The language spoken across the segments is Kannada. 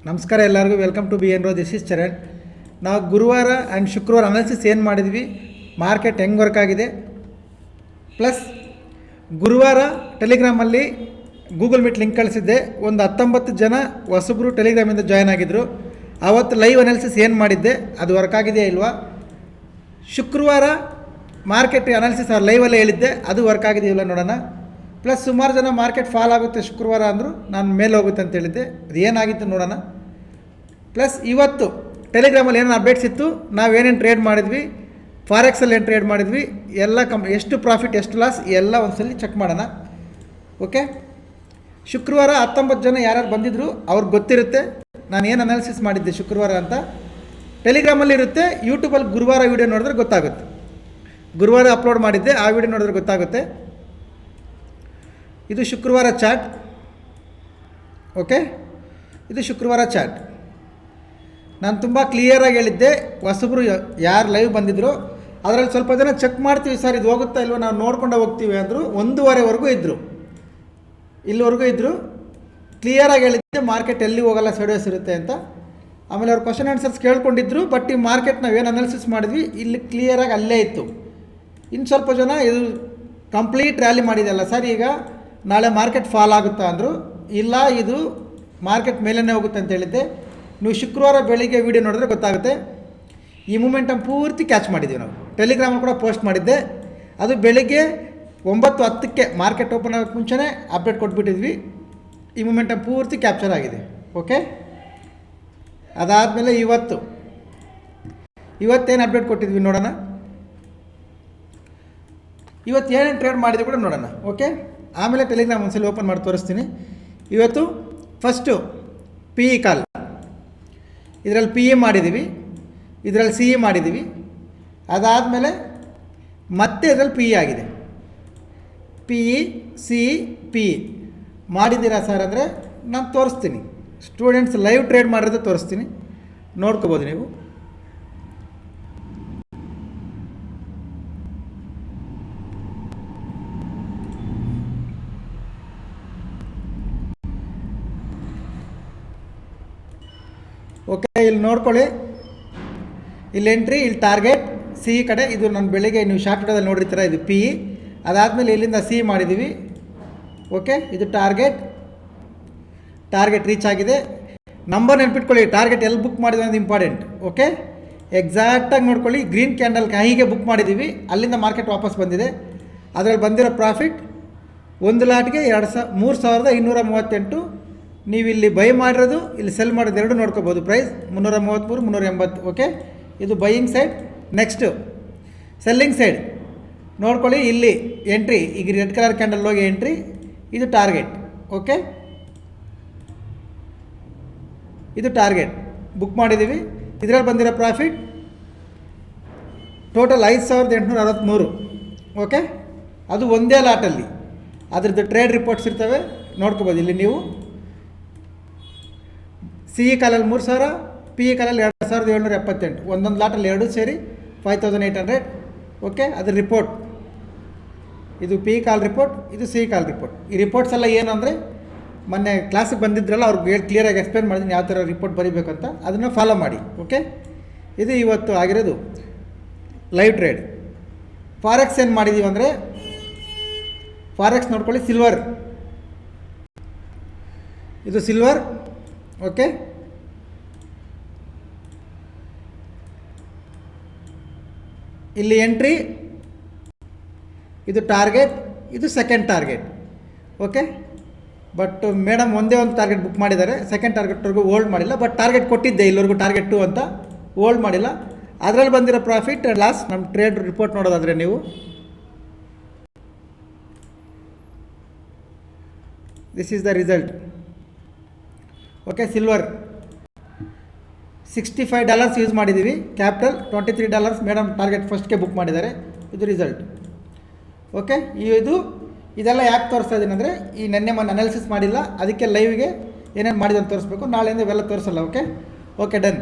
ನಮಸ್ಕಾರ ಎಲ್ಲರಿಗೂ, ವೆಲ್ಕಮ್ ಟು ಬಿ ಎನ್ ರೋ. This is Charan. ನಾವು ಗುರುವಾರ ಆ್ಯಂಡ್ ಶುಕ್ರವಾರ ಅನಾಲಿಸಿಸ್ ಏನು ಮಾಡಿದ್ವಿ, ಮಾರ್ಕೆಟ್ ಹೆಂಗೆ ವರ್ಕ್ ಆಗಿದೆ, ಪ್ಲಸ್ ಗುರುವಾರ ಟೆಲಿಗ್ರಾಮಲ್ಲಿ ಗೂಗಲ್ ಮೀಟ್ ಲಿಂಕ್ ಕಳಿಸಿದ್ದೆ. ಒಂದು 19 ಜನ ಹೊಸಬ್ರು ಟೆಲಿಗ್ರಾಮಿಂದ ಜಾಯ್ನ್ ಆಗಿದ್ದರು. ಆವತ್ತು ಲೈವ್ ಅನಾಲಿಸಿಸ್ ಏನು ಮಾಡಿದ್ದೆ ಅದು ವರ್ಕ್ ಆಗಿದೆಯಾ ಇಲ್ವಾ. ಶುಕ್ರವಾರ ಮಾರ್ಕೆಟ್ ಅನಾಲಿಸಿಸ್ ಲೈವಲ್ಲೇ ಹೇಳಿದ್ದೆ, ಅದು ವರ್ಕ್ ಆಗಿದೆಯಿಲ್ಲ ನೋಡೋಣ. ಪ್ಲಸ್ ಸುಮಾರು ಜನ ಮಾರ್ಕೆಟ್ ಫಾಲ್ ಆಗುತ್ತೆ ಶುಕ್ರವಾರ ಅಂದರು, ನಾನು ಮೇಲೆ ಹೋಗುತ್ತೆ ಅಂತ ಹೇಳಿದ್ದೆ. ಅದು ಏನಾಗಿತ್ತು ನೋಡೋಣ. ಪ್ಲಸ್ ಇವತ್ತು ಟೆಲಿಗ್ರಾಮಲ್ಲಿ ಏನೇನು ಅಪ್ಡೇಟ್ಸ್ ಇತ್ತು, ನಾವೇನೇನು ಟ್ರೇಡ್ ಮಾಡಿದ್ವಿ, ಫಾರೆಕ್ಸಲ್ಲಿ ಏನು ಟ್ರೇಡ್ ಮಾಡಿದ್ವಿ, ಎಲ್ಲ ಎಷ್ಟು ಪ್ರಾಫಿಟ್ ಎಷ್ಟು ಲಾಸ್ ಎಲ್ಲ ಒಂದ್ಸಲಿ ಚೆಕ್ ಮಾಡೋಣ. ಓಕೆ, ಶುಕ್ರವಾರ 19 ಜನ ಯಾರ್ಯಾರು ಬಂದಿದ್ದರು ಅವ್ರಿಗೆ ಗೊತ್ತಿರುತ್ತೆ ನಾನು ಏನು ಅನಾಲಿಸಿಸ್ ಮಾಡಿದ್ದೆ ಶುಕ್ರವಾರ ಅಂತ. ಟೆಲಿಗ್ರಾಮಲ್ಲಿ ಇರುತ್ತೆ, ಯೂಟ್ಯೂಬಲ್ಲಿ ಗುರುವಾರ ವೀಡಿಯೋ ನೋಡಿದ್ರೆ ಗೊತ್ತಾಗುತ್ತೆ. ಗುರುವಾರ ಅಪ್ಲೋಡ್ ಮಾಡಿದ್ದೆ, ಆ ವಿಡಿಯೋ ನೋಡಿದ್ರೆ ಗೊತ್ತಾಗುತ್ತೆ. ಇದು ಶುಕ್ರವಾರ ಚಾಟ್. ಓಕೆ, ಇದು ಶುಕ್ರವಾರ ಚಾಟ್. ನಾನು ತುಂಬ ಕ್ಲಿಯರಾಗಿ ಹೇಳಿದ್ದೆ, ಹೊಸಬ್ರು ಯಾರು ಲೈವ್ ಬಂದಿದ್ರು ಅದರಲ್ಲಿ ಸ್ವಲ್ಪ ಜನ ಚೆಕ್ ಮಾಡ್ತೀವಿ ಸರ್, ಇದು ಹೋಗುತ್ತಾ ಇಲ್ವೋ ನಾವು ನೋಡ್ಕೊಂಡು ಹೋಗ್ತೀವಿ ಅಂದರು. 1:30ವರೆಗೂ ಇದ್ದರು, ಇಲ್ಲಿವರೆಗೂ ಇದ್ದರು. ಕ್ಲಿಯರಾಗಿ ಹೇಳಿದ್ದೆ ಮಾರ್ಕೆಟ್ ಎಲ್ಲಿ ಹೋಗಲ್ಲ, ಸೈಡ್ವೇಸ್ ಇರುತ್ತೆ ಅಂತ. ಆಮೇಲೆ ಅವ್ರು ಕ್ವಶನ್ ಆನ್ಸರ್ಸ್ ಕೇಳ್ಕೊಂಡಿದ್ರು. ಬಟ್ ಈ ಮಾರ್ಕೆಟ್ ನಾವೇನು ಅನಾಲಿಸಿಸ್ ಮಾಡಿದ್ವಿ ಇಲ್ಲಿ ಕ್ಲಿಯರಾಗಿ ಅಲ್ಲೇ ಇತ್ತು. ಇನ್ನು ಸ್ವಲ್ಪ ಜನ ಇದು ಕಂಪ್ಲೀಟ್ ರ್ಯಾಲಿ ಮಾಡಿದೆಯಲ್ಲ ಸರ್, ಈಗ ನಾಳೆ ಮಾರ್ಕೆಟ್ ಫಾಲ್ ಆಗುತ್ತಾ ಅಂದರು. ಇಲ್ಲ, ಇದು ಮಾರ್ಕೆಟ್ ಮೇಲೇ ಹೋಗುತ್ತೆ ಅಂತ ಹೇಳಿದ್ದೆ. ನೀವು ಶುಕ್ರವಾರ ಬೆಳಿಗ್ಗೆ ವೀಡಿಯೋ ನೋಡಿದ್ರೆ ಗೊತ್ತಾಗುತ್ತೆ. ಈ ಮೂಮೆಂಟಮ್ ಪೂರ್ತಿ ಕ್ಯಾಚ್ ಮಾಡಿದ್ದೀವಿ ನಾವು. ಟೆಲಿಗ್ರಾಮಲ್ಲಿ ಕೂಡ ಪೋಸ್ಟ್ ಮಾಡಿದ್ದೆ. ಅದು ಬೆಳಿಗ್ಗೆ 9:10ಕ್ಕೆ ಮಾರ್ಕೆಟ್ ಓಪನ್ ಆಗೋಕ್ಕೆ ಮುಂಚೆನೇ ಅಪ್ಡೇಟ್ ಕೊಟ್ಬಿಟ್ಟಿದ್ವಿ. ಈ ಮೂಮೆಂಟಮ್ ಪೂರ್ತಿ ಕ್ಯಾಪ್ಚರ್ ಆಗಿದೆ. ಓಕೆ, ಅದಾದಮೇಲೆ ಇವತ್ತೇನು ಅಪ್ಡೇಟ್ ಕೊಟ್ಟಿದ್ವಿ ನೋಡೋಣ. ಇವತ್ತು ಏನೇನು ಟ್ರೇಡ್ ಮಾಡಿದ್ವಿ ಕೂಡ ನೋಡೋಣ. ಓಕೆ, ಆಮೇಲೆ ಟೆಲಿಗ್ರಾಮ್ ಒಂದ್ಸಲ ಓಪನ್ ಮಾಡಿ ತೋರಿಸ್ತೀನಿ. ಇವತ್ತು ಫಸ್ಟು ಪಿ ಇ ಕಾಲ್, ಇದರಲ್ಲಿ ಪಿ ಇ ಮಾಡಿದ್ದೀವಿ, ಇದರಲ್ಲಿ ಸಿ ಇ ಮಾಡಿದ್ದೀವಿ. ಅದಾದಮೇಲೆ ಮತ್ತೆ ಇದರಲ್ಲಿ ಪಿ ಇ ಆಗಿದೆ. P E C E P E ಮಾಡಿದ್ದೀರಾ ಸರ್ ಅಂದರೆ ನಾನು ತೋರಿಸ್ತೀನಿ. ಸ್ಟೂಡೆಂಟ್ಸ್ ಲೈವ್ ಟ್ರೇಡ್ ಮಾಡಿರೋದು ತೋರಿಸ್ತೀನಿ, ನೋಡ್ಕೋಬೋದು ನೀವು. ಓಕೆ, ಇಲ್ಲಿ ನೋಡ್ಕೊಳ್ಳಿ. ಇಲ್ಲಿ ಎಂಟ್ರಿ, ಇಲ್ಲಿ ಟಾರ್ಗೆಟ್, ಸಿ ಇ ಕಡೆ. ಇದು ನಾನು ಬೆಳಿಗ್ಗೆ ನೀವು ಶಾರ್ಟ್ ವಿಡಿಯೋದಲ್ಲಿ ನೋಡಿರ್ತೀರ, ಇದು ಪಿ ಇ. ಅದಾದಮೇಲೆ ಇಲ್ಲಿಂದ ಸಿ ಇ ಮಾಡಿದ್ದೀವಿ. ಓಕೆ, ಇದು ಟಾರ್ಗೆಟ್ ರೀಚ್ ಆಗಿದೆ. ನಂಬರ್ ನೆನ್ಪಿಟ್ಕೊಳ್ಳಿ, ಟಾರ್ಗೆಟ್ ಎಲ್ಲಿ ಬುಕ್ ಮಾಡಿದೆ ಅನ್ನೋದು ಇಂಪಾರ್ಟೆಂಟ್. ಓಕೆ, ಎಕ್ಸಾಕ್ಟಾಗಿ ನೋಡ್ಕೊಳ್ಳಿ. ಗ್ರೀನ್ ಕ್ಯಾಂಡಲ್ ಹೀಗೆ ಬುಕ್ ಮಾಡಿದ್ದೀವಿ, ಅಲ್ಲಿಂದ ಮಾರ್ಕೆಟ್ ವಾಪಸ್ ಬಂದಿದೆ. ಅದರಲ್ಲಿ ಬಂದಿರೋ ಪ್ರಾಫಿಟ್ ಒಂದು ಲಾಟ್ಗೆ 3,238. ನೀವು ಇಲ್ಲಿ ಬೈ ಮಾಡಿರೋದು, ಇಲ್ಲಿ ಸೆಲ್ ಮಾಡೋದು ಎರಡು ನೋಡ್ಕೋಬೋದು. ಪ್ರೈಸ್ 333, 380. ಓಕೆ, ಇದು buying side. Next selling side ನೋಡ್ಕೊಳ್ಳಿ. ಇಲ್ಲಿ ಎಂಟ್ರಿ, ಈಗ ರೆಡ್ ಕಲರ್ ಕ್ಯಾಂಡಲ್ ಹೋಗಿ ಎಂಟ್ರಿ, ಇದು ಟಾರ್ಗೆಟ್. ಓಕೆ, ಇದು ಟಾರ್ಗೆಟ್ ಬುಕ್ ಮಾಡಿದ್ದೀವಿ. ಇದರಲ್ಲಿ ಬಂದಿರೋ ಪ್ರಾಫಿಟ್ ಟೋಟಲ್ 5,863. ಓಕೆ, ಅದು ಒಂದೇ ಲಾಟಲ್ಲಿ. ಅದ್ರದ್ದು ಟ್ರೇಡ್ ರಿಪೋರ್ಟ್ಸ್ ಇರ್ತವೆ, ನೋಡ್ಕೋಬೋದು ಇಲ್ಲಿ ನೀವು. ಸಿ ಇ ಕಾಲಲ್ಲಿ 3,000, ಪಿ ಇ ಕಾಲಲ್ಲಿ 2,778. ಒಂದೊಂದು ಲಾಟಲ್ಲಿ ಎರಡು ಸೇರಿ 5,800. ಓಕೆ, ಅದ್ರ ರಿಪೋರ್ಟ್. ಇದು ಪಿ ಇ ಕಾಲ್ ರಿಪೋರ್ಟ್, ಇದು ಸಿ ಇ ಕಾಲ್ ರಿಪೋರ್ಟ್. ಈ ರಿಪೋರ್ಟ್ಸ್ ಎಲ್ಲ ಏನು ಅಂದರೆ ಮೊನ್ನೆ ಕ್ಲಾಸಿಗೆ ಬಂದಿದ್ರಲ್ಲ ಅವ್ರಿಗೆ ಕ್ಲಿಯರಾಗಿ ಎಕ್ಸ್ಪ್ಲೇನ್ ಮಾಡಿದ್ದೀನಿ ಯಾವ ಥರ ರಿಪೋರ್ಟ್ ಬರೀಬೇಕಂತ, ಅದನ್ನು ಫಾಲೋ ಮಾಡಿ. ಓಕೆ, ಇದು ಇವತ್ತು ಆಗಿರೋದು ಲೈವ್ ಟ್ರೇಡ್. ಫಾರೆಕ್ಸ್ ಏನು ಮಾಡಿದ್ದೀವಿ ಅಂದರೆ, ಫಾರೆಕ್ಸ್ ನೋಡ್ಕೊಳ್ಳಿ. ಸಿಲ್ವರ್, ಇದು ಸಿಲ್ವರ್. ಓಕೆ, ಇಲ್ಲಿ ಎಂಟ್ರಿ, ಇದು ಟಾರ್ಗೆಟ್, ಇದು second target. Okay, but madam ಒಂದೇ ಒಂದು ಟಾರ್ಗೆಟ್ ಬುಕ್ ಮಾಡಿದ್ದಾರೆ, ಸೆಕೆಂಡ್ ಟಾರ್ಗೆಟ್ವರೆಗೂ ಹೋಲ್ಡ್ ಮಾಡಿಲ್ಲ. ಬಟ್ ಟಾರ್ಗೆಟ್ ಕೊಟ್ಟಿದ್ದೆ ಇಲ್ಲಿವರೆಗೂ, ಟಾರ್ಗೆಟ್ 2 ಅಂತ ಹೋಲ್ಡ್ ಮಾಡಿಲ್ಲ. ಅದರಲ್ಲಿ ಬಂದಿರೋ ಪ್ರಾಫಿಟ್ ಲಾಸ್ ನಮ್ಮ ಟ್ರೇಡ್ ರಿಪೋರ್ಟ್ ನೋಡೋದಾದರೆ ನೀವು this is the result. Okay, silver $65 use ಮಾಡಿದ್ದೀವಿ. ಕ್ಯಾಪಿಟಲ್ $23 ಮೇಡಮ್ ಟಾರ್ಗೆಟ್ ಫಸ್ಟ್ಗೆ ಬುಕ್ ಮಾಡಿದ್ದಾರೆ. ಇದು ರಿಸಲ್ಟ್. ಓಕೆ, ಇದೆಲ್ಲ ಯಾಕೆ ತೋರಿಸ್ತಾ ಇದ್ದೀನಿ ಅಂದರೆ, ಈ ಮೊನ್ನೆ ಅನಾಲಿಸಿಸ್ ಮಾಡಿಲ್ಲ, ಅದಕ್ಕೆ ಲೈವ್ಗೆ ಏನೇನು ಮಾಡಿದೆ ಅಂತ ತೋರಿಸ್ಬೇಕು. ನಾಳೆಯಿಂದ ಇವೆಲ್ಲ ತೋರಿಸಲ್ಲ. Okay, done.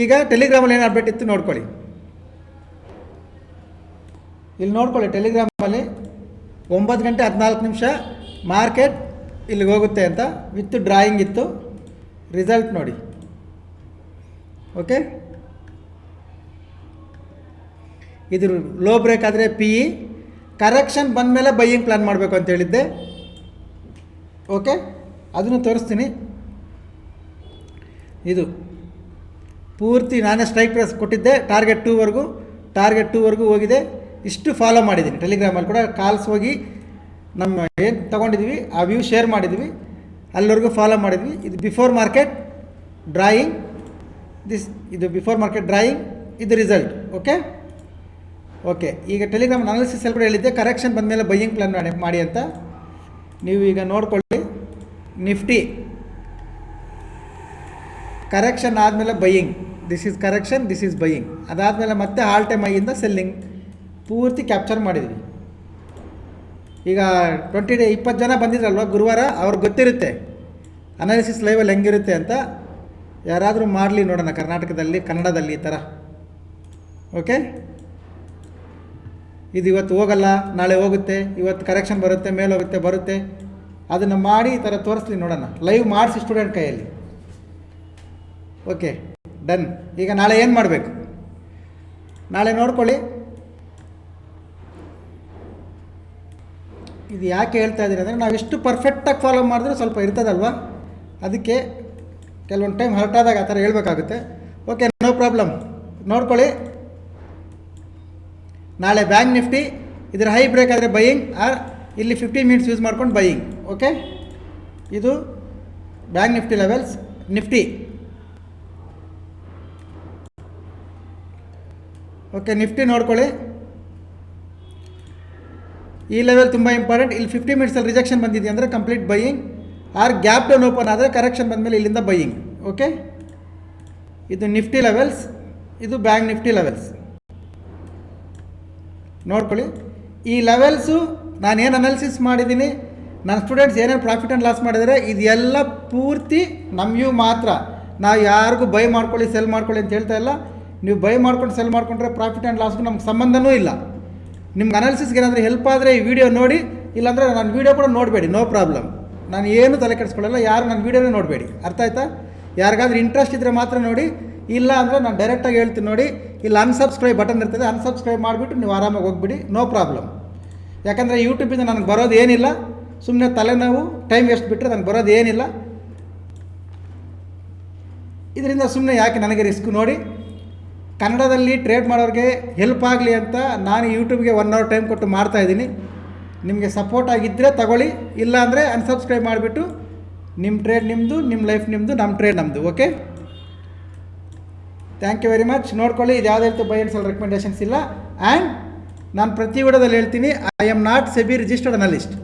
ಈಗ ಟೆಲಿಗ್ರಾಮಲ್ಲಿ ಏನು ಅಪ್ಡೇಟ್ ಇತ್ತು ನೋಡ್ಕೊಳ್ಳಿ. ಇಲ್ಲಿ ನೋಡ್ಕೊಳ್ಳಿ, ಟೆಲಿಗ್ರಾಮಲ್ಲಿ 9:14 ಮಾರ್ಕೆಟ್ ಇಲ್ಲಿಗೆ ಹೋಗುತ್ತೆ ಅಂತ ವಿತ್ ಡ್ರಾಯಿಂಗ್ ಇತ್ತು. ರಿಸಲ್ಟ್ ನೋಡಿ. ಓಕೆ, ಇದು ಲೋ ಬ್ರೇಕ್ ಆದರೆ ಪಿ ಇ, ಕರೆಕ್ಷನ್ ಬಂದಮೇಲೆ ಬೈಯಿಂಗ್ ಪ್ಲ್ಯಾನ್ ಮಾಡಬೇಕು ಅಂತ ಹೇಳಿದ್ದೆ. ಓಕೆ, ಅದನ್ನು ತೋರಿಸ್ತೀನಿ. ಇದು ಪೂರ್ತಿ ನಾನೇ ಸ್ಟ್ರೈಕ್ ಪ್ರೈಸ್ ಕೊಟ್ಟಿದ್ದೆ, ಟಾರ್ಗೆಟ್ 2ವರೆಗೂ ಹೋಗಿದೆ. ಇಷ್ಟು ಫಾಲೋ ಮಾಡಿದ್ದೀನಿ. ಟೆಲಿಗ್ರಾಮಲ್ಲಿ ಕೂಡ ಕಾಲ್ಸ್ ಹೋಗಿ ನಮ್ಮ ಏನು ತೊಗೊಂಡಿದ್ವಿ ಆ ವ್ಯೂ ಶೇರ್ ಮಾಡಿದ್ವಿ, ಅಲ್ಲಿವರೆಗೂ ಫಾಲೋ ಮಾಡಿದ್ವಿ. ಇದು ಬಿಫೋರ್ ಮಾರ್ಕೆಟ್ ಡ್ರಾಯಿಂಗ್, ಇದು ಬಿಫೋರ್ ಮಾರ್ಕೆಟ್ ಡ್ರಾಯಿಂಗ್, ಇದು ರಿಸಲ್ಟ್. ಓಕೆ, ಈಗ ಟೆಲಿಗ್ರಾಮ್ ಅನಾಲಿಸಿಸಲ್ಲಿ ಕೂಡ ಹೇಳಿದ್ದೆ ಕರೆಕ್ಷನ್ ಬಂದಮೇಲೆ ಬೈಯಿಂಗ್ ಪ್ಲಾನ್ ಮಾಡಿ ಅಂತ. ನೀವು ಈಗ ನೋಡ್ಕೊಳ್ಳಿ, ನಿಫ್ಟಿ ಕರೆಕ್ಷನ್ ಆದಮೇಲೆ buying, this is correction, this is buying. ಅದಾದಮೇಲೆ ಮತ್ತೆ ಆಲ್ ಟೈಮ್ ಹೈಯಿಂದ ಸೆಲ್ಲಿಂಗ್ ಪೂರ್ತಿ ಕ್ಯಾಪ್ಚರ್ ಮಾಡಿದ್ವಿ. ಈಗ 20 ಜನ ಬಂದಿದ್ರಲ್ವ ಗುರುವಾರ, ಅವ್ರಿಗೆ ಗೊತ್ತಿರುತ್ತೆ ಅನಾಲಿಸಿಸ್ ಲೈವಲ್ಲಿ ಹೆಂಗಿರುತ್ತೆ ಅಂತ. ಯಾರಾದರೂ ಮಾಡಲಿ ನೋಡೋಣ ಕರ್ನಾಟಕದಲ್ಲಿ, ಕನ್ನಡದಲ್ಲಿ ಈ ಥರ. ಓಕೆ, ಇದು ಇವತ್ತು ಹೋಗಲ್ಲ, ನಾಳೆ ಹೋಗುತ್ತೆ, ಇವತ್ತು ಕರೆಕ್ಷನ್ ಬರುತ್ತೆ, ಮೇಲೆ ಹೋಗುತ್ತೆ, ಬರುತ್ತೆ. ಅದನ್ನು ಮಾಡಿ ಈ ಥರ ತೋರಿಸ್ಲಿ ನೋಡೋಣ, ಲೈವ್ ಮಾಡಿಸಿ ಸ್ಟೂಡೆಂಟ್ ಕೈಯಲ್ಲಿ. Okay, done. ಈಗ ನಾಳೆ ಏನು ಮಾಡಬೇಕು, ನಾಳೆ ನೋಡ್ಕೊಳ್ಳಿ. ಇದು ಯಾಕೆ ಹೇಳ್ತಾ ಇದ್ದೀನಿ ಅಂದರೆ, ನಾವು ಎಷ್ಟು ಪರ್ಫೆಕ್ಟಾಗಿ ಫಾಲೋ ಮಾಡಿದ್ರೆ ಸ್ವಲ್ಪ ಇರ್ತದಲ್ವ, ಅದಕ್ಕೆ ಕೆಲವೊಂದು ಟೈಮ್ ಹರ್ಟಾದಾಗ ಆ ಥರ ಹೇಳ್ಬೇಕಾಗುತ್ತೆ. Okay, no problem. ನೋಡ್ಕೊಳ್ಳಿ, ನಾಳೆ ಬ್ಯಾಂಕ್ ನಿಫ್ಟಿ ಇದರ ಹೈ ಬ್ರೇಕ್ ಆದರೆ ಬೈಯಿಂಗ್, ಆರ್ ಇಲ್ಲಿ 15 ಮಿನಿಟ್ಸ್ ಯೂಸ್ ಮಾಡ್ಕೊಂಡು ಬೈಯಿಂಗ್. ಓಕೆ, ಇದು bank Nifty levels. Nifty okay, Nifty ನೋಡ್ಕೊಳ್ಳಿ, ಈ ಲೆವೆಲ್ ತುಂಬ ಇಂಪಾರ್ಟೆಂಟ್. ಇಲ್ಲಿ 50 ಮಿನಿಟ್ಸಲ್ಲಿ ರಿಜೆಕ್ಷನ್ ಬಂದಿದೆ ಅಂದರೆ complete buying, or gap down open ಆದರೆ ಕರೆಕ್ಷನ್ ಬಂದಮೇಲೆ ಇಲ್ಲಿಂದ ಬೈಯಿಂಗ್. ಓಕೆ, ಇದು ನಿಫ್ಟಿ ಲೆವೆಲ್ಸ್, ಇದು ಬ್ಯಾಂಕ್ ನಿಫ್ಟಿ ಲೆವೆಲ್ಸ್. ನೋಡ್ಕೊಳ್ಳಿ, ಈ ಲೆವೆಲ್ಸು ನಾನೇನು ಅನಾಲಿಸಿಸ್ ಮಾಡಿದ್ದೀನಿ, ನನ್ನ ಸ್ಟೂಡೆಂಟ್ಸ್ ಏನೇನು ಪ್ರಾಫಿಟ್ ಆ್ಯಂಡ್ ಲಾಸ್ ಮಾಡಿದರೆ ಇದೆಲ್ಲ ಪೂರ್ತಿ ನಮ್ಮ ವ್ಯೂ ಮಾತ್ರ. ನಾವು ಯಾರಿಗೂ ಬೈ ಮಾಡ್ಕೊಳ್ಳಿ ಸೆಲ್ ಮಾಡ್ಕೊಳ್ಳಿ ಅಂತ ಹೇಳ್ತಾ ಇಲ್ಲ. ನೀವು ಬೈ ಮಾಡ್ಕೊಂಡು ಸೆಲ್ ಮಾಡ್ಕೊಂಡ್ರೆ ಪ್ರಾಫಿಟ್ ಆ್ಯಂಡ್ ಲಾಸ್ಗೂ ನಮ್ಗೆ ಸಂಬಂಧನೂ ಇಲ್ಲ. ನಿಮ್ಗೆ ಅನಾಲಿಸಿಸ್ಗೆ ಏನಾದರೂ ಹೆಲ್ಪ್ ಆದರೆ ಈ ವಿಡಿಯೋ ನೋಡಿ, ಇಲ್ಲಾಂದರೆ ನನ್ನ ವೀಡಿಯೋ ಕೂಡ ನೋಡಬೇಡಿ, ನೋ ಪ್ರಾಬ್ಲಮ್. ನಾನು ಏನು ತಲೆ ಕೆಡಿಸ್ಕೊಳ್ಳಲ್ಲ, ಯಾರು ನನ್ನ ವೀಡಿಯೋನೇ ನೋಡಬೇಡಿ, ಅರ್ಥ ಆಯ್ತಾ? ಯಾರಿಗಾದ್ರೂ ಇಂಟ್ರೆಸ್ಟ್ ಇದ್ದರೆ ಮಾತ್ರ ನೋಡಿ, ಇಲ್ಲ ಅಂದರೆ ನಾನು ಡೈರೆಕ್ಟಾಗಿ ಹೇಳ್ತೀನಿ ನೋಡಿ, ಇಲ್ಲಿ ಅನ್ಸಬ್ಸ್ಕ್ರೈಬ್ ಬಟನ್ ಇರ್ತದೆ, ಅನ್ಸಬ್ಸ್ಕ್ರೈಬ್ ಮಾಡಿಬಿಟ್ಟು ನೀವು ಆರಾಮಾಗಿ ಹೋಗ್ಬಿಡಿ, ನೋ ಪ್ರಾಬ್ಲಮ್. ಯಾಕಂದರೆ ಯೂಟ್ಯೂಬಿಂದ ನನಗೆ ಬರೋದು ಏನಿಲ್ಲ, ಸುಮ್ಮನೆ ತಲೆನೋವು, ಟೈಮ್ ವೇಸ್ಟ್ ಬಿಟ್ಟರೆ ನನಗೆ ಬರೋದು ಏನಿಲ್ಲ. ಇದರಿಂದ ಸುಮ್ಮನೆ ಯಾಕೆ ನನಗೆ ರಿಸ್ಕ್ ನೋಡಿ. ಕನ್ನಡದಲ್ಲಿ ಟ್ರೇಡ್ ಮಾಡೋರಿಗೆ ಹೆಲ್ಪ್ ಆಗಲಿ ಅಂತ ನಾನು ಯೂಟ್ಯೂಬ್ಗೆ 1 ಅವರ್ ಟೈಮ್ ಕೊಟ್ಟು ಮಾಡ್ತಾಯಿದ್ದೀನಿ. ನಿಮಗೆ ಸಪೋರ್ಟ್ ಆಗಿದ್ದರೆ ತಗೊಳ್ಳಿ, ಇಲ್ಲ ಅಂದರೆ ಅನ್ಸಬ್ಸ್ಕ್ರೈಬ್ ಮಾಡಿಬಿಟ್ಟು ನಿಮ್ಮ ಟ್ರೇಡ್ ನಿಮ್ಮದು, ನಿಮ್ಮ ಲೈಫ್ ನಿಮ್ಮದು, ನಮ್ಮ ಟ್ರೇಡ್ ನಮ್ಮದು. Okay, thank you very much. ನೋಡ್ಕೊಳ್ಳಿ, ಇದು ಯಾವುದೇ ರೀತಿ ಬೈ ಆ್ಯಂಡ್ ಸೆಲ್ ರೆಕಮೆಂಡೇಷನ್ಸ್ ಇಲ್ಲ. ಆ್ಯಂಡ್ ನಾನು ಪ್ರತಿ ವಿಡಿಯೋದಲ್ಲಿ ಹೇಳ್ತೀನಿ, I am not SEBI registered analyst,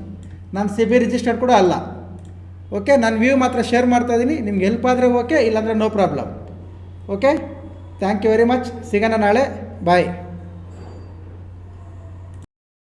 ನಾನು ಸೆಬಿ ರಿಜಿಸ್ಟರ್ಡ್ ಕೂಡ ಅಲ್ಲ. ಓಕೆ, ನಾನು ವ್ಯೂ ಮಾತ್ರ ಶೇರ್ ಮಾಡ್ತಾಯಿದ್ದೀನಿ. ನಿಮ್ಗೆ ಹೆಲ್ಪ್ ಆದರೆ ಓಕೆ, ಇಲ್ಲಾಂದರೆ no problem. Okay, thank you very much. ಸಿಗೋಣ ನಾಳೆ, ಬಾಯ್.